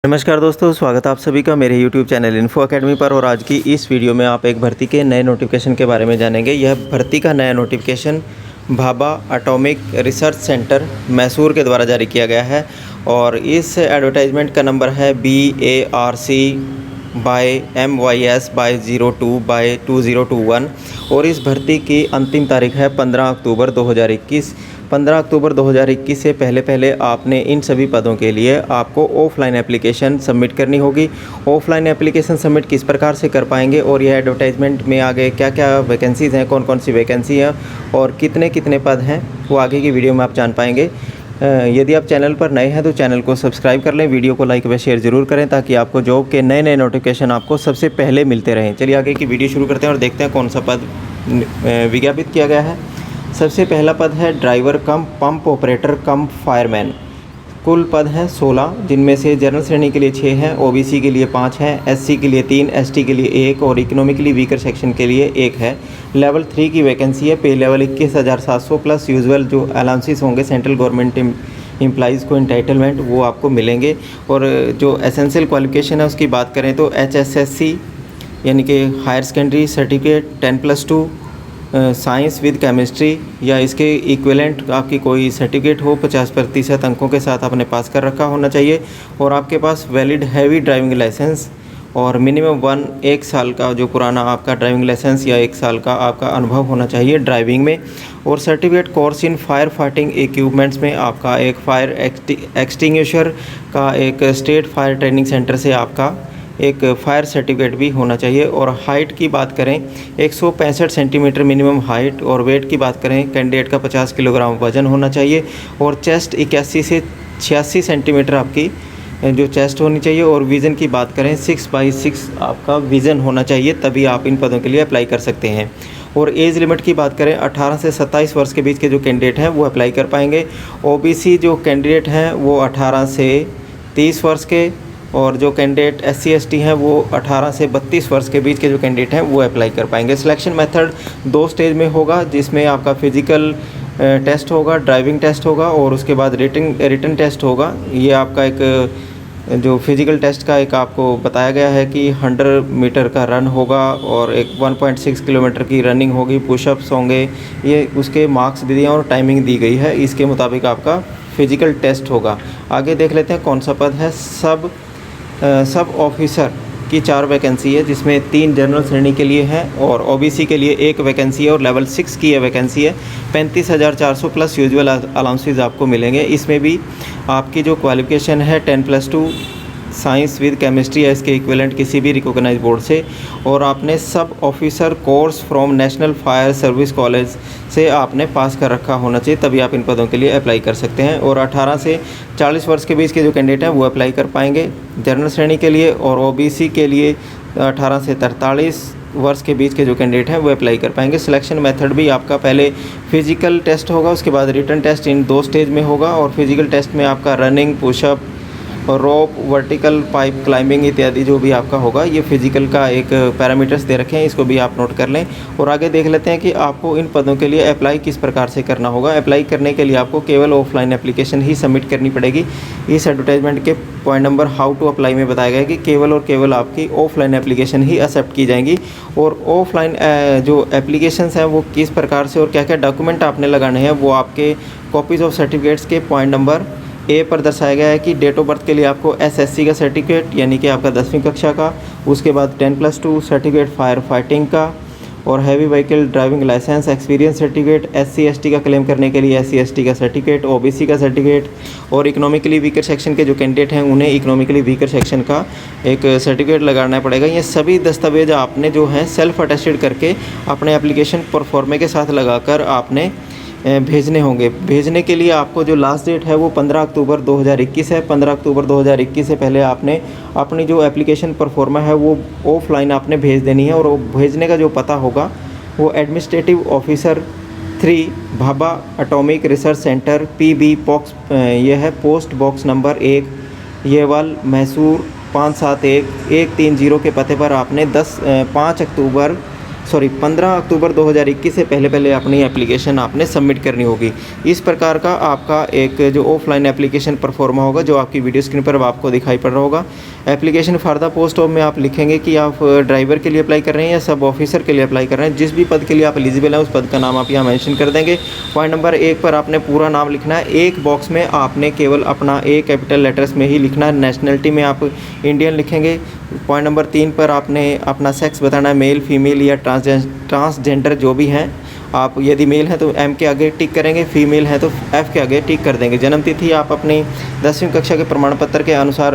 नमस्कार दोस्तों, स्वागत है आप सभी का मेरे YouTube चैनल इन्फो अकेडमी पर। और आज की इस वीडियो में आप एक भर्ती के नए नोटिफिकेशन के बारे में जानेंगे। यह भर्ती का नया notification Bhabha atomic research centre Mysore के द्वारा जारी किया गया है और इस एडवर्टाइजमेंट का नंबर है BARC/MYS/02/2021 और इस भर्ती की अंतिम तारीख है 15 अक्टूबर 2021। 15 अक्टूबर 2021 से पहले आपने इन सभी पदों के लिए आपको ऑफलाइन एप्लीकेशन सबमिट करनी होगी। ऑफलाइन एप्लीकेशन सबमिट किस प्रकार से कर पाएंगे और यह एडवर्टाइजमेंट में आगे क्या क्या वैकेंसीज़ हैं, कौन कौन सी वैकेंसी हैं और कितने कितने पद हैं, वो आगे की वीडियो में आप जान पाएंगे। यदि आप चैनल पर नए हैं तो चैनल को सब्सक्राइब कर लें, वीडियो को लाइक व शेयर ज़रूर करें ताकि आपको जॉब के नए नए नोटिफिकेशन आपको सबसे पहले मिलते रहें। चलिए आगे की वीडियो शुरू करते हैं और देखते हैं कौन सा पद विज्ञापित किया गया है। सबसे पहला पद है ड्राइवर कम पंप ऑपरेटर कम फायरमैन। कुल पद हैं 16, जिनमें से जनरल श्रेणी के लिए 6 हैं, ओबीसी के लिए 5 हैं, एससी के लिए 3, एसटी के लिए 1 और इकोनॉमिकली वीकर सेक्शन के लिए 1 है। लेवल 3 की वैकेंसी है। पे लेवल 21,700 प्लस यूजुअल जो अलाउंसेस होंगे सेंट्रल गवर्नमेंट एम्प्लॉइज़ को एंटाइटलमेंट वो आपको मिलेंगे। और जो एसेंशियल क्वालिफिकेशन है उसकी बात करें तो HSSC यानी कि higher secondary certificate 10+2 science with chemistry या इसके इक्विवेलेंट आपकी कोई सर्टिफिकेट हो 50% अंकों के साथ आपने पास कर रखा होना चाहिए और आपके पास वैलिड हैवी ड्राइविंग लाइसेंस और मिनिमम 1 साल का जो पुराना आपका ड्राइविंग लाइसेंस या 1 साल का आपका अनुभव होना चाहिए ड्राइविंग में। और certificate course in fire fighting equipments में आपका एक फायर एक्सटिंग्विशर का एक स्टेट फायर ट्रेनिंग सेंटर से आपका एक फायर सर्टिफिकेट भी होना चाहिए। और हाइट की बात करें 165 सेंटीमीटर मिनिमम हाइट और वेट की बात करें कैंडिडेट का 50 किलोग्राम वज़न होना चाहिए और चेस्ट 81 से 86 सेंटीमीटर आपकी जो चेस्ट होनी चाहिए। और विज़न की बात करें 6/6 आपका विज़न होना चाहिए, तभी आप इन पदों के लिए अप्लाई कर सकते हैं। और एज लिमिट की बात करें 18 से 27 वर्ष के बीच के जो कैंडिडेट हैं वो अप्लाई कर पाएंगे। ओबीसी जो कैंडिडेट हैं वो 18 से 30 वर्ष के और जो कैंडिडेट SC ST हैं वो 18 से 32 वर्ष के बीच के जो कैंडिडेट हैं वो अप्लाई कर पाएंगे। सिलेक्शन मेथड 2 स्टेज में होगा, जिसमें आपका फिज़िकल टेस्ट होगा, ड्राइविंग टेस्ट होगा और उसके बाद रिटन टेस्ट होगा। ये आपका एक जो फिज़िकल टेस्ट का एक आपको बताया गया है कि 100 मीटर का रन होगा और एक 1.6 किलोमीटर की रनिंग होगी, पुशअप्स होंगे, ये उसके मार्क्स भी दिए और टाइमिंग दी गई है, इसके मुताबिक आपका फिज़िकल टेस्ट होगा। आगे देख लेते हैं कौन सा पद है। सब ऑफिसर की 4 वैकेंसी है, जिसमें 3 जनरल श्रेणी के लिए है और ओबीसी के लिए 1 वैकेंसी है और लेवल 6 की यह वैकेंसी है। 35,400 प्लस यूजुअल अलाउंसेज आपको मिलेंगे। इसमें भी आपकी जो क्वालिफिकेशन है 10+2 साइंस विद केमिस्ट्री है, इसके इक्विवेलेंट किसी भी रिकॉग्नाइज बोर्ड से, और आपने सब officer course from national fire service college से आपने पास कर रखा होना चाहिए, तभी आप इन पदों के लिए अप्लाई कर सकते हैं। और 18 से 40 वर्ष के बीच के जो कैंडिडेट हैं वो अप्लाई कर पाएंगे जनरल श्रेणी के लिए। और ओबीसी के लिए 18 से 43 वर्ष के बीच के जो कैंडिडेट हैं वो अप्लाई कर पाएंगे। सिलेक्शन मेथड भी आपका पहले फिजिकल टेस्ट होगा, उसके बाद रिटन टेस्ट इन 2 स्टेज में होगा। और फिजिकल टेस्ट में आपका रनिंग, पुशअप, रोप, वर्टिकल पाइप क्लाइंबिंग इत्यादि जो भी आपका होगा, ये फिजिकल का एक पैरामीटर्स दे रखे हैं, इसको भी आप नोट कर लें। और आगे देख लेते हैं कि आपको इन पदों के लिए अप्लाई किस प्रकार से करना होगा। अप्लाई करने के लिए आपको केवल ऑफलाइन एप्लीकेशन ही सबमिट करनी पड़ेगी। इस एडवर्टाइजमेंट के point number how to apply में बताया गया है कि केवल और केवल आपकी ऑफलाइन एप्लीकेशन ही एक्सेप्ट की जाएंगी। और ऑफलाइन जो एप्लीकेशंस हैं वो किस प्रकार से और क्या क्या डॉक्यूमेंट आपने लगाने हैं वो आपके कॉपीज़ ऑफ सर्टिफिकेट्स के पॉइंट नंबर ए पर दर्शाया गया है कि डेट ऑफ बर्थ के लिए आपको SSC का सर्टिफिकेट यानी कि आपका 10वीं कक्षा का, उसके बाद 10+2 सर्टिफिकेट फायर फाइटिंग का और heavy vehicle driving licence experience certificate, SC ST का क्लेम करने के लिए SC ST का सर्टिफिकेट, OBC का सर्टिफिकेट और इकोनॉमिकली वीकर सेक्शन के जो कैंडिडेट हैं उन्हें इकोनॉमिकली वीकर सेक्शन का एक सर्टिफिकेट लगाना पड़ेगा। ये सभी दस्तावेज आपने जो हैं सेल्फ अटेस्टेड करके अपने एप्लीकेशन परफॉर्मे के साथ लगाकर आपने भेजने होंगे। भेजने के लिए आपको जो लास्ट डेट है वो 15 अक्टूबर 2021 है। 15 अक्टूबर 2021 से पहले आपने अपनी जो एप्लीकेशन परफॉर्मा है वो ऑफलाइन आपने भेज देनी है। और वो भेजने का जो पता होगा वो administrative officer 3 Bhabha atomic research centre PB box, ये है पोस्ट बॉक्स नंबर 1 येवल मैसूर 571130 के पते पर आपने 5 15 अक्टूबर 2021 से पहले अपनी एप्लीकेशन आपने सबमिट करनी होगी। इस प्रकार का आपका एक जो ऑफलाइन एप्लीकेशन परफॉर्मा होगा, जो आपकी वीडियो स्क्रीन पर आपको दिखाई पड़ रहा होगा। Application for the post of में आप लिखेंगे कि आप ड्राइवर के लिए अप्लाई कर रहे हैं या सब ऑफिसर के लिए अप्लाई कर रहे हैं। जिस भी पद के लिए आप एलिजिबल हैं उस पद का नाम आप यहाँ मेंशन कर देंगे। पॉइंट नंबर 1 पर आपने पूरा नाम लिखना है। एक बॉक्स में आपने केवल अपना ए कैपिटल लेटर्स में ही लिखना है। नेशनलिटी में आप इंडियन लिखेंगे। पॉइंट नंबर 3 पर आपने अपना सेक्स बताना है, मेल फीमेल या ट्रांसजेंडर जो भी हैं। आप यदि मेल हैं तो एम के आगे टिक करेंगे, फीमेल हैं तो एफ़ के आगे टिक कर देंगे। जन्म तिथि आप अपनी 10वीं कक्षा के प्रमाण पत्र के अनुसार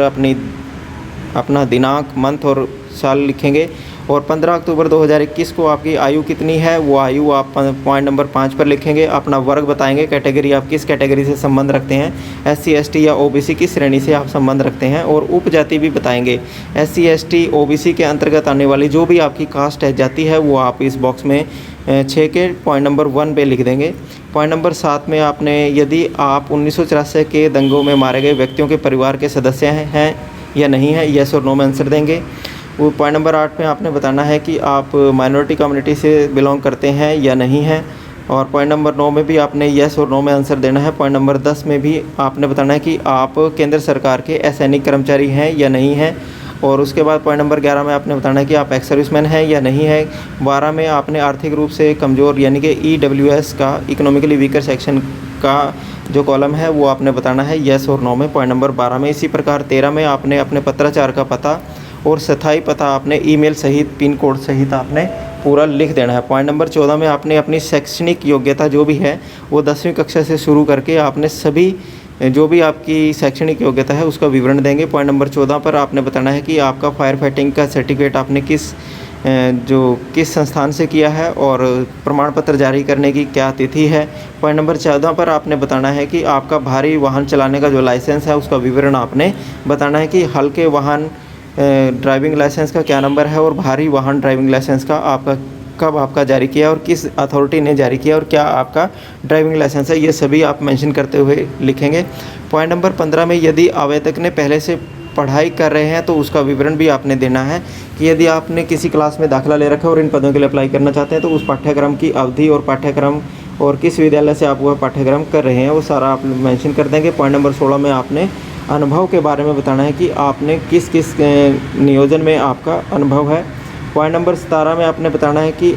अपना दिनांक, मंथ और साल लिखेंगे। और 15 अक्टूबर 2021 को आपकी आयु कितनी है, वो आयु आप पॉइंट नंबर 5 पर लिखेंगे। अपना वर्ग बताएंगे, कैटेगरी आप किस कैटेगरी से संबंध रखते हैं, SC ST या OBC किस श्रेणी से आप संबंध रखते हैं। और उपजाति भी बताएंगे। SC ST OBC के अंतर्गत आने वाली जो भी आपकी कास्ट है, जाति है, वो आप इस बॉक्स में 6 के पॉइंट नंबर 1 पे लिख देंगे। पॉइंट नंबर 7 में आपने यदि आप 1984 के दंगों में मारे गए व्यक्तियों के परिवार के सदस्य हैं या नहीं है, येस और नो में आंसर देंगे। वो पॉइंट नंबर 8 में आपने बताना है कि आप माइनॉरिटी कम्युनिटी से बिलोंग करते हैं या नहीं हैं। और पॉइंट नंबर 9 में भी आपने येस और नो में आंसर देना है। पॉइंट नंबर 10 में भी आपने बताना है कि आप केंद्र सरकार के असैनिक कर्मचारी हैं या नहीं हैं। और उसके बाद पॉइंट नंबर 11 में आपने बताना है कि आप एक्स सर्विसमैन हैं या नहीं है। 12 में आपने आर्थिक रूप से कमज़ोर यानी कि EWS का, इकोनॉमिकली वीकर सेक्शन का जो कॉलम है वो आपने बताना है येस और नो में पॉइंट नंबर 12 में। इसी प्रकार 13 में आपने अपने पत्राचार का पता और स्थायी पता आपने ईमेल सहित, पिन कोड सहित आपने पूरा लिख देना है। पॉइंट नंबर 14 में आपने अपनी शैक्षणिक योग्यता जो भी है वो 10वीं कक्षा से शुरू करके आपने सभी जो भी आपकी शैक्षणिक योग्यता है उसका विवरण देंगे। पॉइंट नंबर 14 पर आपने बताना है कि आपका फायर फाइटिंग का सर्टिफिकेट आपने किस संस्थान से किया है और प्रमाण पत्र जारी करने की क्या तिथि है। पॉइंट नंबर 14 पर आपने बताना है कि आपका भारी वाहन चलाने का जो लाइसेंस है उसका विवरण आपने बताना है कि हल्के वाहन ड्राइविंग लाइसेंस का क्या नंबर है और भारी वाहन ड्राइविंग लाइसेंस का कब आपका जारी किया और किस अथॉरिटी ने जारी किया और क्या आपका ड्राइविंग लाइसेंस है, ये सभी आप मेंशन करते हुए लिखेंगे। पॉइंट नंबर 15 में यदि आवेदक ने पहले से पढ़ाई कर रहे हैं तो उसका विवरण भी आपने देना है कि यदि आपने किसी क्लास में दाखिला ले रखा है और इन पदों के लिए अप्लाई करना चाहते हैं तो उस पाठ्यक्रम की अवधि और पाठ्यक्रम और किस विद्यालय से आप वह पाठ्यक्रम कर रहे हैं वो सारा आप मेंशन कर देंगे। पॉइंट नंबर 16 में आपने अनुभव के बारे में बताना है कि आपने किस किस नियोजन में आपका अनुभव है। पॉइंट नंबर 17 में आपने बताना है कि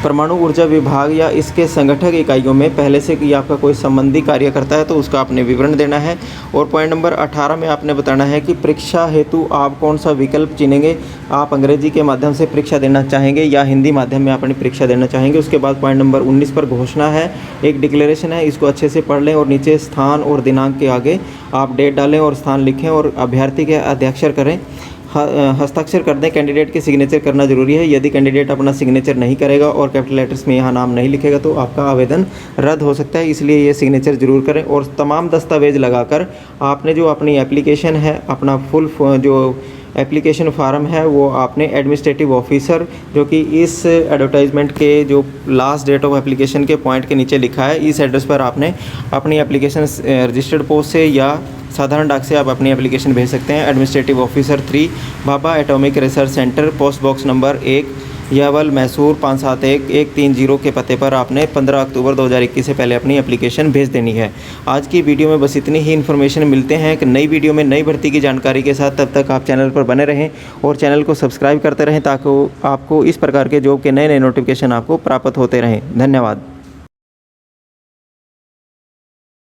परमाणु ऊर्जा विभाग या इसके संगठक इकाइयों में पहले से कि आपका कोई संबंधी कार्य करता है तो उसका आपने विवरण देना है। और पॉइंट नंबर 18 में आपने बताना है कि परीक्षा हेतु आप कौन सा विकल्प चुनेंगे। आप अंग्रेजी के माध्यम से परीक्षा देना चाहेंगे या हिंदी माध्यम में अपनी परीक्षा देना चाहेंगे। उसके बाद पॉइंट नंबर 19 पर घोषणा है, एक डिक्लेरेशन है, इसको अच्छे से पढ़ लें और नीचे स्थान और दिनांक के आगे आप डेट डालें और स्थान लिखें और अभ्यर्थी के हस्ताक्षर करें, हस्ताक्षर कर दें। कैंडिडेट के सिग्नेचर करना जरूरी है। यदि कैंडिडेट अपना सिग्नेचर नहीं करेगा और कैपिटल लेटर्स में यहाँ नाम नहीं लिखेगा तो आपका आवेदन रद्द हो सकता है, इसलिए ये सिग्नेचर जरूर करें। और तमाम दस्तावेज लगाकर आपने जो अपनी एप्लीकेशन है, अपना फुल जो एप्लीकेशन फार्म है वो आपने एडमिनिस्ट्रेटिव ऑफिसर जो कि इस एडवर्टाइजमेंट के जो लास्ट डेट ऑफ एप्लीकेशन के पॉइंट के नीचे लिखा है, इस एड्रेस पर आपने अपनी एप्लीकेशन रजिस्टर्ड पोस्ट से या साधारण डाक से आप अपनी एप्लीकेशन भेज सकते हैं। Administrative officer 3 Bhabha atomic research centre, post box number 1, Yawal, Mysore 571130 के पते पर आपने 15 अक्टूबर 2021 से पहले अपनी एप्लीकेशन भेज देनी है। आज की वीडियो में बस इतनी ही इन्फॉर्मेशन। मिलते हैं एक नई वीडियो में नई भर्ती की जानकारी के साथ। तब तक आप चैनल पर बने रहें और चैनल को सब्सक्राइब करते रहें ताकि आपको इस प्रकार के जॉब के नए नए नोटिफिकेशन आपको प्राप्त होते रहें। धन्यवाद।